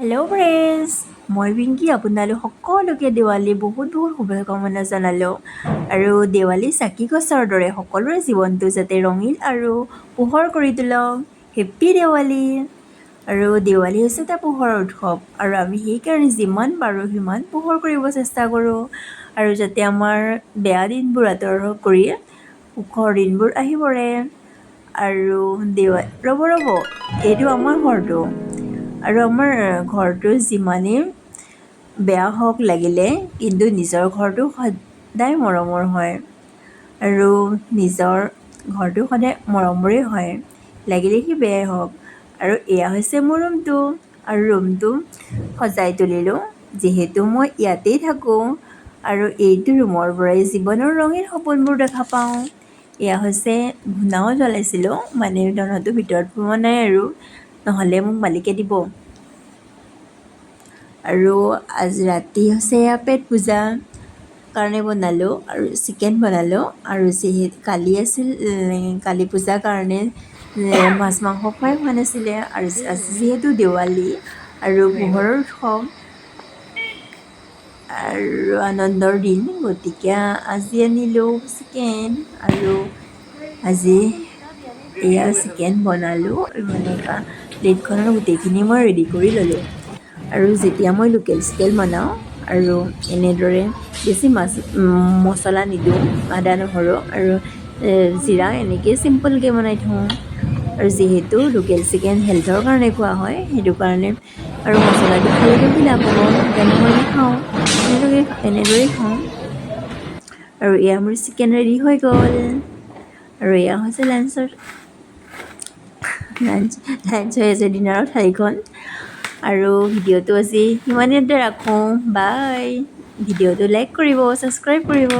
Hello' friends, মই পিংকি আপোনালোক সকলোকে দেৱালী বহুত শুভকামনা জনালোঁ। আৰু দেৱালী চাকি গছৰ দৰে সকলোৰে জীৱনটো যাতে ৰঙীন আৰু পোহৰ কৰি তোলক। হেপ্পী দেৱালী। আৰু দেৱালী হৈছে এটা পোহৰৰ উৎসৱ আৰু আমি সেইকাৰণে যিমান পাৰোঁ সিমান পোহৰ কৰিব চেষ্টা কৰোঁ আৰু যাতে আমাৰ বেয়া দিনবোৰ আঁতৰ কৰি সুখৰ দিনবোৰ আহি পৰে। আৰু ৰ'ব এইটো আমাৰ ঘৰটো। আৰু আমাৰ ঘৰটো যিমানেই বেয়া হওক লাগিলে কিন্তু নিজৰ ঘৰটো সদায় মৰমৰ হয় আৰু নিজৰ ঘৰটো সদায় মৰমৰে হয়, লাগিলে সি বেয়াই হওক। আৰু এয়া হৈছে মোৰ ৰুমটো আৰু ৰুমটো সজাই তুলিলোঁ যিহেতু মই ইয়াতেই থাকোঁ আৰু এইটো ৰুমৰ পৰাই জীৱনৰ ৰঙীন সপোনবোৰ দেখা পাওঁ। এয়া হৈছে ধূনাও জ্বলাইছিলোঁ, মানে ধূনাটো ভিতৰত সোমোৱা নাই আৰু নহ'লে মোক মালিকে দিব। আৰু আজি ৰাতি হৈছে এয়া পেট পূজা কাৰণে বনালোঁ আৰু চিকেন বনালোঁ। আৰু যিহেতু কালি আছিল কালী পূজাৰ কাৰণে মাছ মাংস খোৱাই হোৱা নাছিলে আৰু আজি যিহেতু দেৱালী আৰু পোহৰৰ উৎসৱ আৰু আনন্দৰ দিন, গতিকে আজি আনিলোঁ চিকেন আৰু আজি এয়া চিকেন বনালোঁ। মানে প্লেটখনত গোটেইখিনি মই ৰেডি কৰি ল'লোঁ। আৰু যেতিয়া মই লোকেল চিকেন বনাওঁ আৰু এনেদৰে বেছি মছলা নিদিওঁ, আদা নহৰু আৰু জিৰা এনেকৈ চিম্পলকৈ বনাই থওঁ। আৰু যিহেতু লোকেল চিকেন হেল্থৰ কাৰণে খোৱা হয়, সেইটো কাৰণে আৰু মছলাটো খালেতো কি লাভ হ'ব, সেইকাৰণে মই নাখাওঁ, এনেদৰেই খাওঁ। আৰু এয়া মোৰ চিকেন ৰেডি হৈ গ'ল। আৰু এয়া হৈছে লাঞ্চ হৈ আছে ডিনাৰৰ ঠাইখন। আৰু ভিডিঅ'টো আজি সিমানতে ৰাখোঁ। বাই। ভিডিঅ'টো লাইক কৰিব, ছাবস্ক্ৰাইব কৰিব।